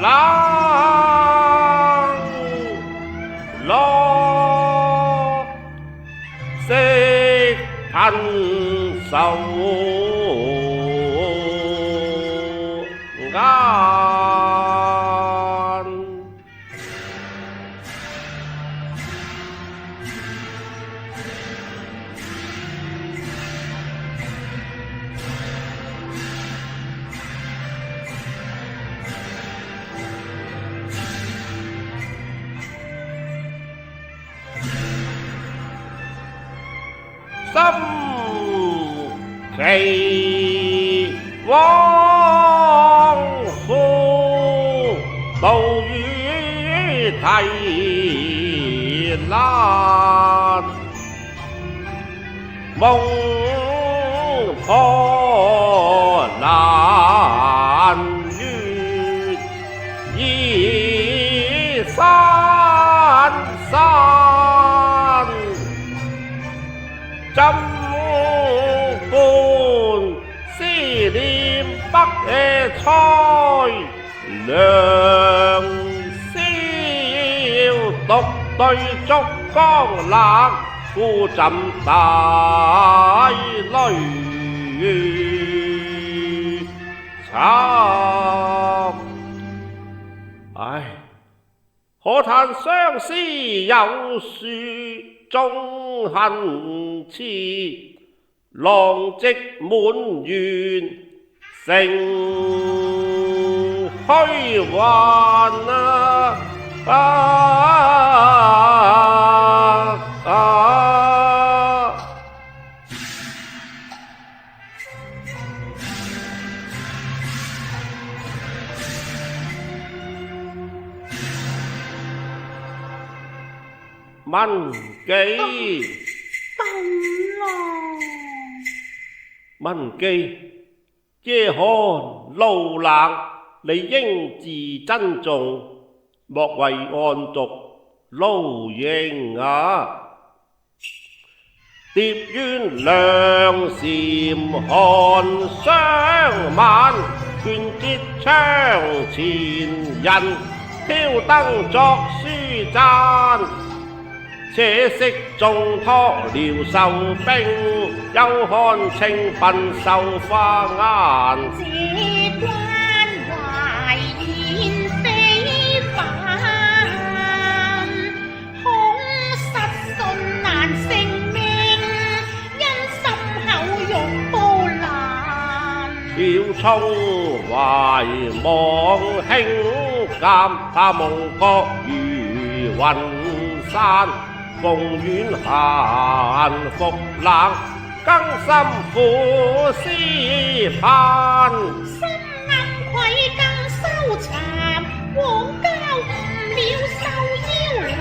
冷落色噴手眼。心期往復，道與題難，夢破難圓，依山山。怎伴思念北野菜，良宵獨對燭光冷，孤枕大淚慘。唉，可嘆相思有樹終恨遲，浪跡滿園成虛幻文記文記，夜寒露冷，你應自珍重，莫為案牘勞形啊！蝶怨良蟬寒霜晚，勸結窗前人，挑燈作書讚。且惜縱託遼繡兵，休看清鬢繡花顏。這關懷現非凡，恐失信難成命，因心口欲波瀾。曉聰懷望輕鑑，他夢覺如雲散。鳳婉閒復冷，更深苦思盼。心暗愧更羞慚，枉交誤了受邀男。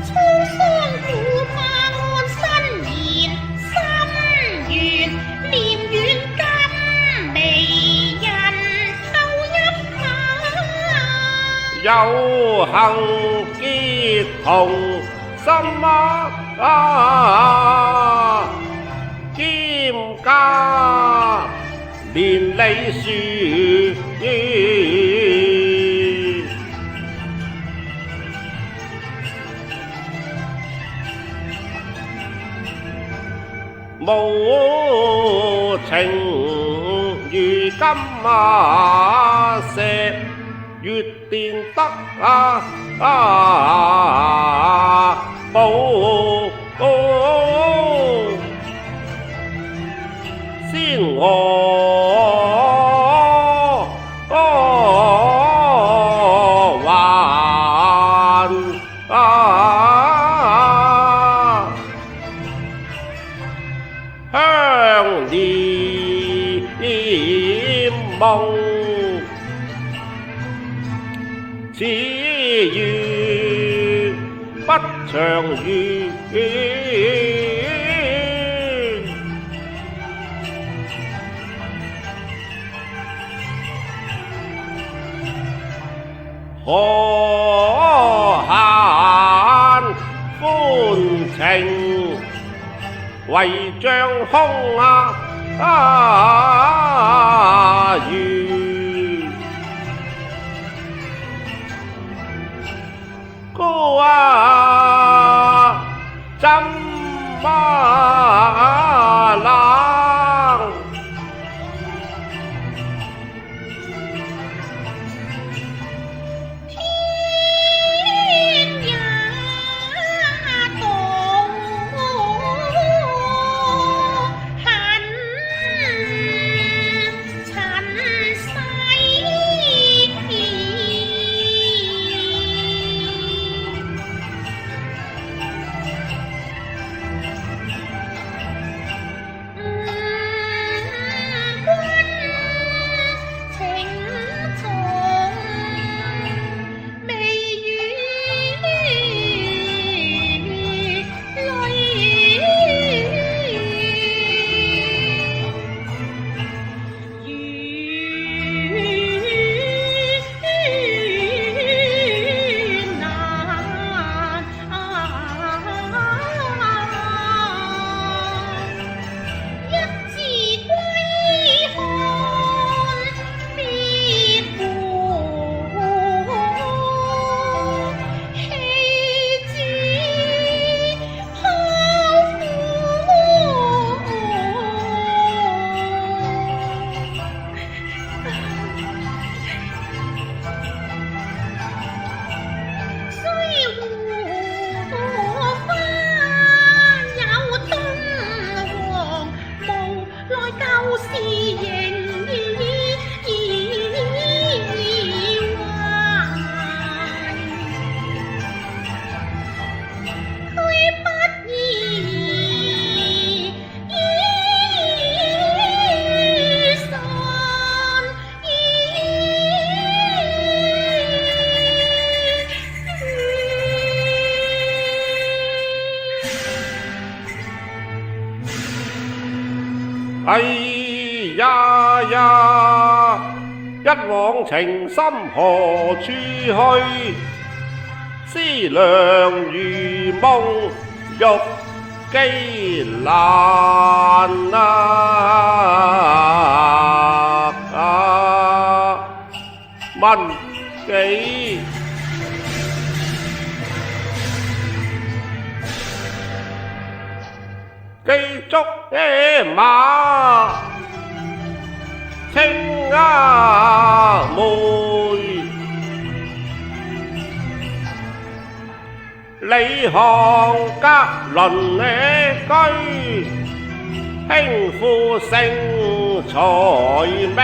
滄桑苦怕安身言，心願念遠今微人偷一下。有幸結同心兼加連理樹，無情如金石月殿得報先我還香念夢，此緣不長遠。可閒歡情為將空緣，啊，怎麼冷？天也凍，很塵世。哎呀呀！一往情深何處去？思量如夢玉肌蘭問幾？記足野馬青鴉妹，李巷隔鄰野居，輕負盛才名。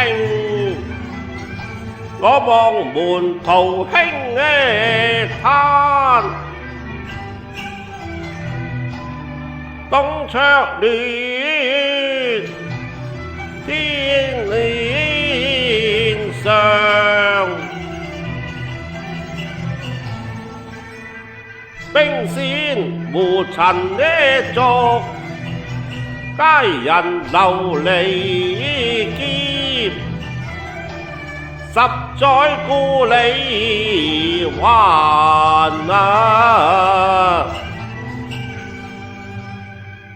我望門徒興嘆。東卓戀，天年上，冰鮮無塵呢族，佳人流離劫，十載故里還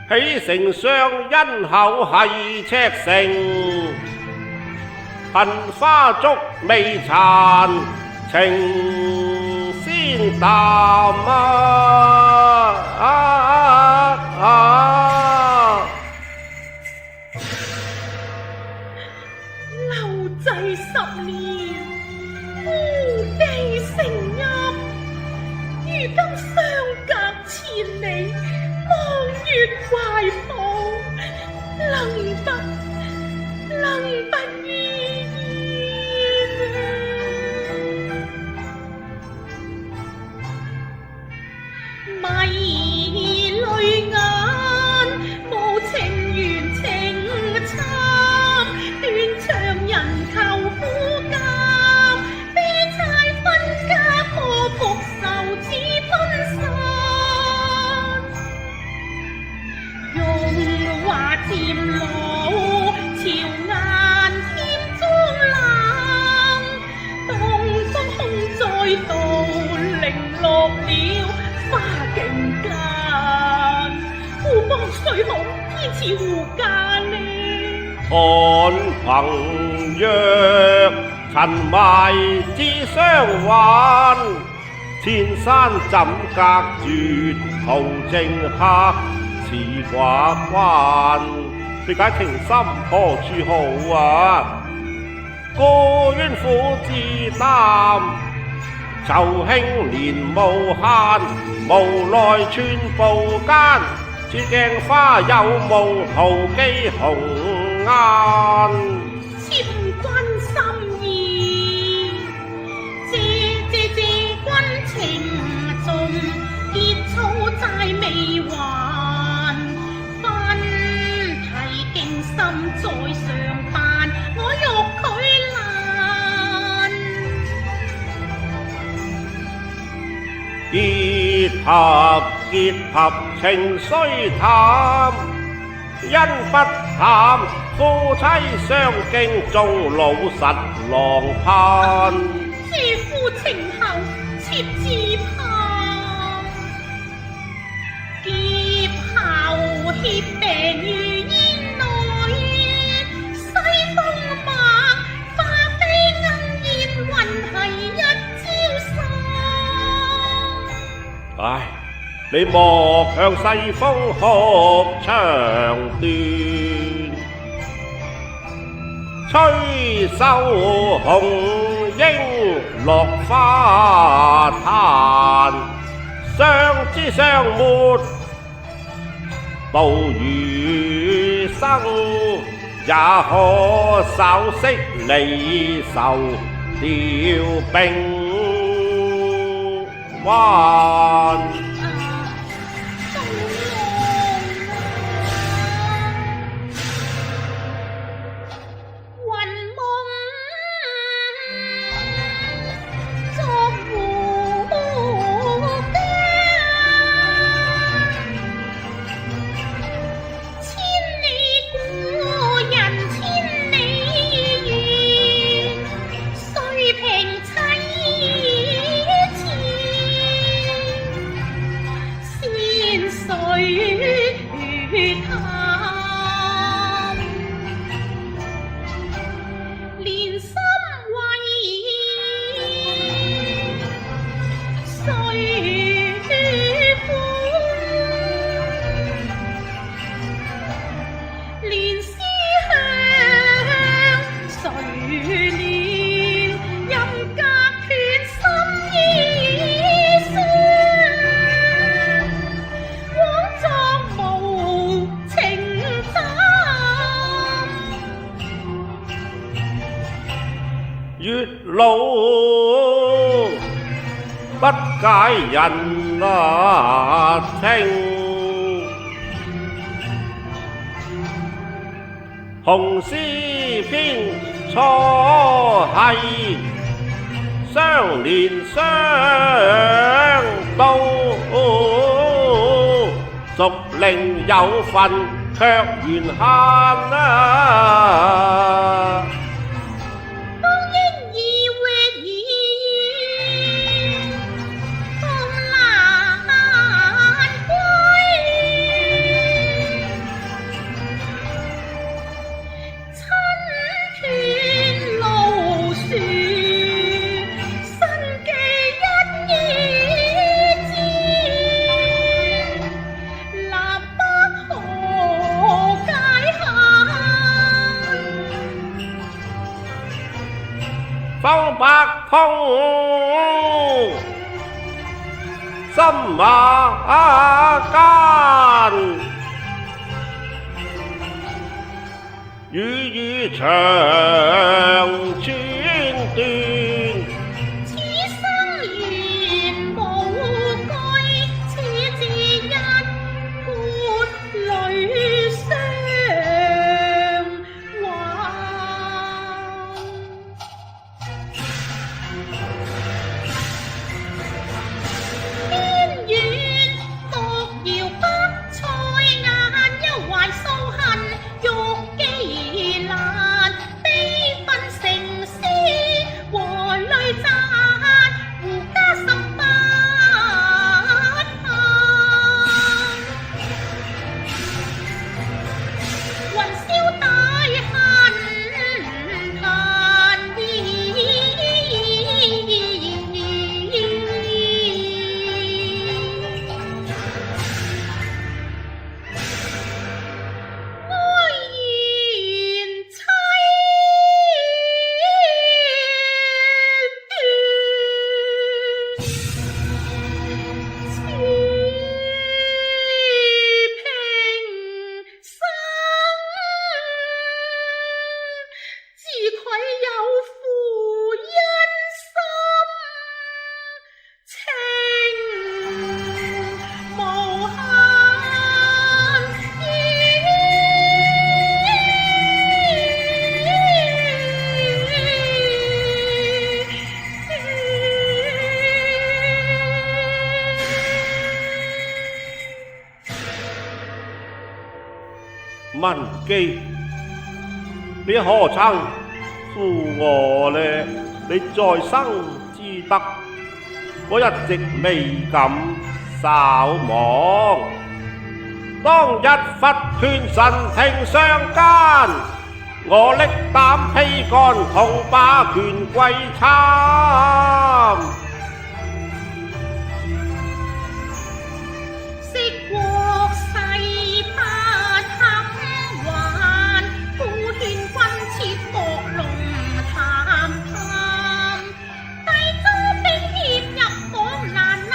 起城上因後係赤城，杏花竹未殘情先淡留滯10年，故地成蔭，如今相隔千里。望月懷抱，能不依依迷淚眼，無情緣情慘，斷腸人求夫監，悲妻分家破復仇似噴散。話漸老，潮眼添妝冷，東風空再度零落了花徑間，夫邦雖好，偏似胡笳呢？看朋若塵埋自相還，情千山怎隔絕途正客，似寡關。別解情深何處好啊？孤冤苦自擔，酬興年無限，無奈寸步間，似鏡花有夢豪機紅顏。千君心意，謝君情重，結草債未還，分提敬心在上辦，我欲拒難。結合情雖淡，因不淡，夫妻相敬終老實郎盼。嗟夫情後妾自怕，劫後血病如煙內，西風猛，化飛鶯燕，雲係一朝散。唉，你莫向西風哭長斷，吹袖紅英落花壇，相知相沒道餘生，也可稍息離愁調鬢灣。月老不解人情，紅絲偏初係相連相到，屬靈有份卻緣慳啊！方伯通，心馬間，語長寸斷。此生緣無據，此自一潑淚相還。邊遠獨搖北塞，眼憂懷素恨，欲羈難，悲憤成詩和淚讚，胡笳18盼。雲霄大恨，嘆意。文姬，你何曾負我呢？你在生之德，我一直未敢稍忘。當日佛權神庭相間，我力膽披肝同把權歸參。昔國勢不堪還，故勸君切莫龍談談。帝州兵險入網難勒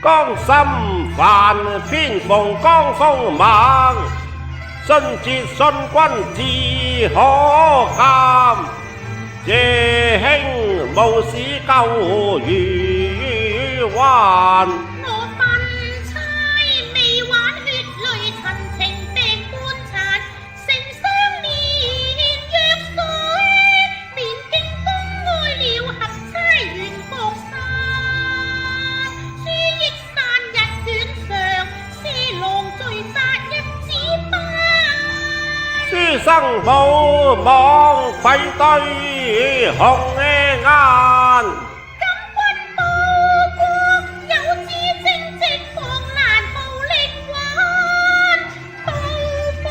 江心煩，偏逢江風猛，信節信君自可鑑。謝兄無事救於還。我分差未挽血淚陳情病觀察，成雙年若水，連經公愛了合差袁國山。書憶散日卷上，是郎罪責一紙斑。書生無望愧對紅顏。今君報國，有志正直，防難無力還。妒火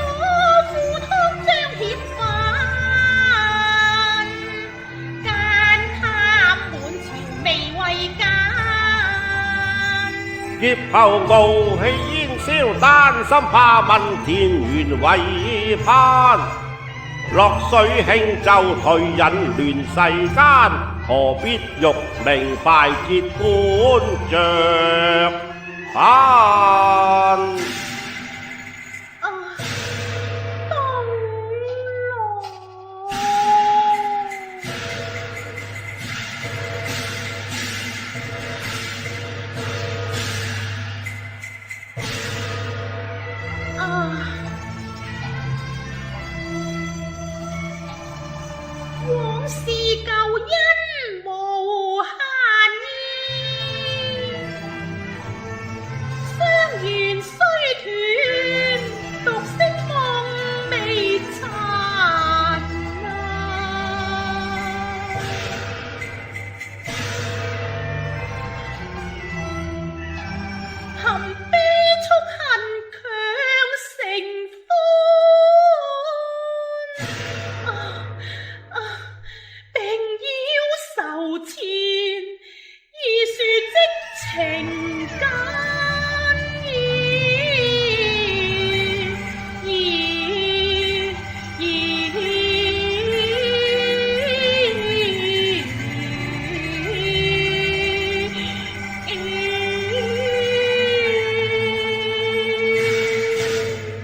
赴湯將險犯，奸貪滿朝未為奸。劫後傲氣煙消，丹心怕問田園為攀。落水輕舟退隱亂世間，何必欲明敗節觀着盼。往事舊恩無限意，相緣雖斷，獨惜夢未殘含悲促恨強成歡。並要愁纏，而說即情間。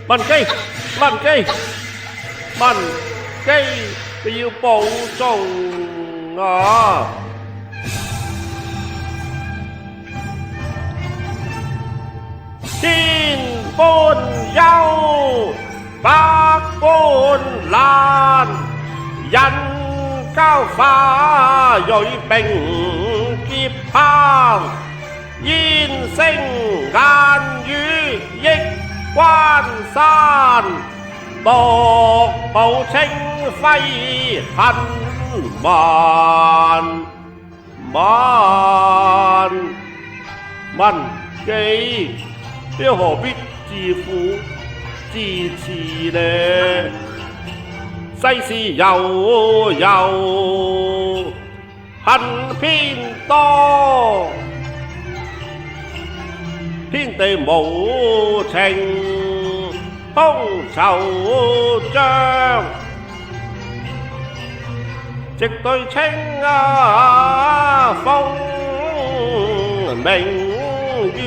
文姬，文姬，文姬，你要保重啊！千般憂，百般難，人交花蕊並結攀，煙聲雁語益關山，獨步清輝恨漫漫。文姬，你何必自負自恃呢？世事悠悠，恨偏多，天地無情，空惆悵。直對青風明月，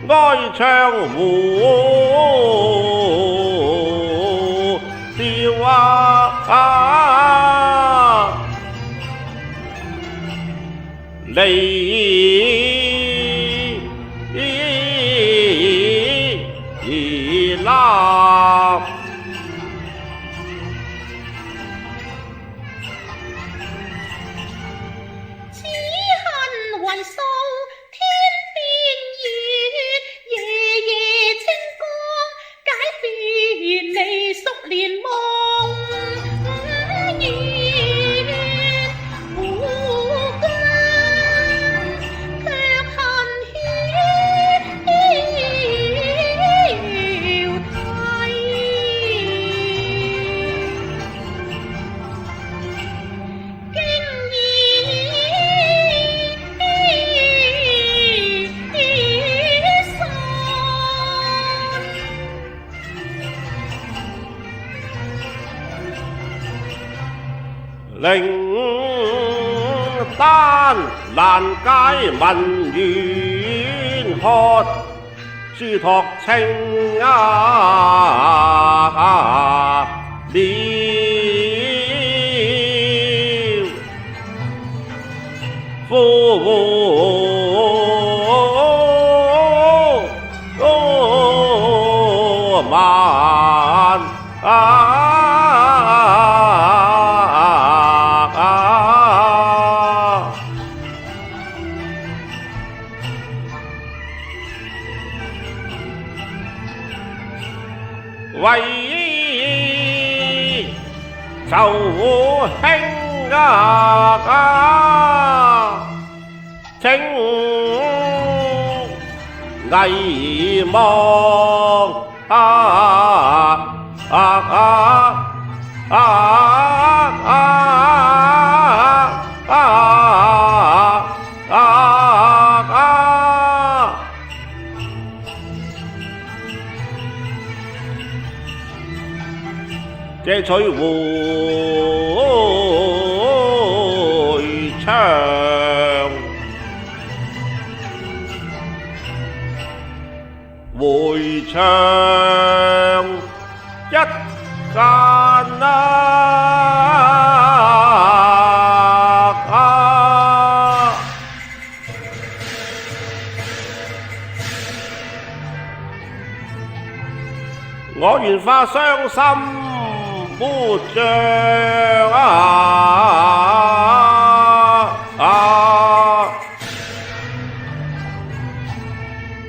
哀唱胡調離立。此恨還數天邊月，夜靈丹難解民怨渴，諸托清了為仇興請危望借取回腸，回腸一間我願化傷心沒像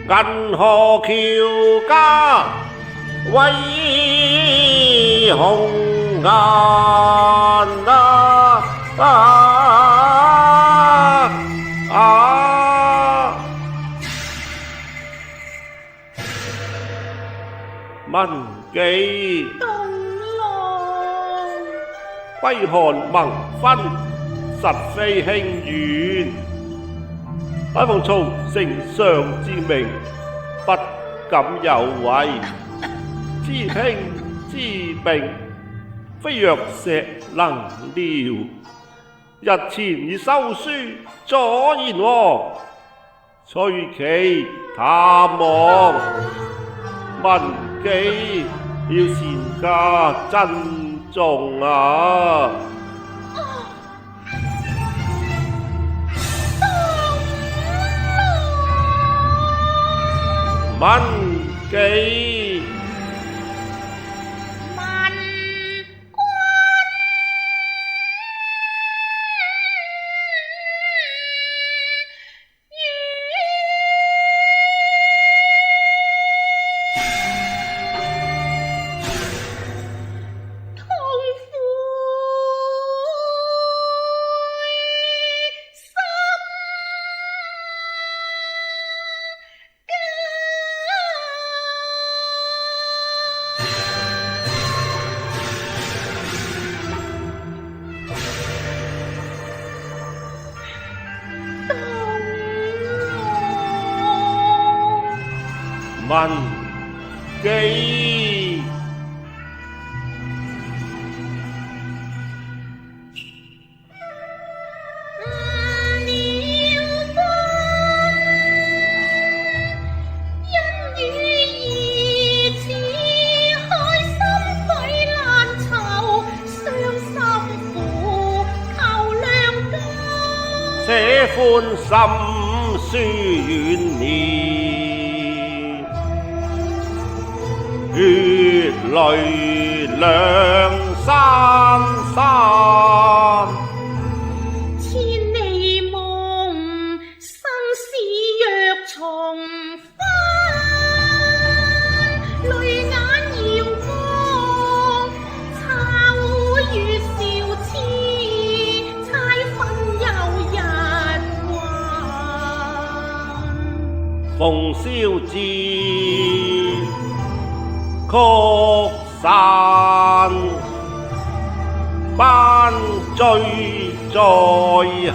銀河橋家威紅顏文紀東郎歸韓盟勳，實非輕願。乃奉曹丞相之命，不敢有違。知兄知病，非若石能料。日前已收書左賢王，隨其探望。文紀要善加珍重啊！文紀文紀且歡心書遠念，血淚兩三三，千里夢，生死若重返，淚眼遙望，茶壺月韶痴，猜分又一彎。馮燒之曲散，班醉在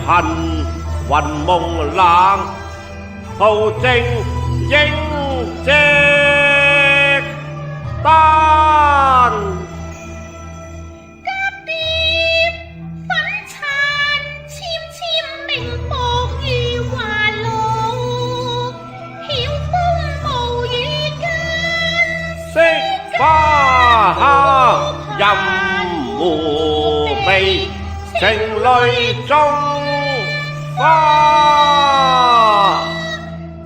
恨，雲夢冷，途正應夕丹。隔疊粉無比，情淚中花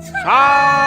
殘。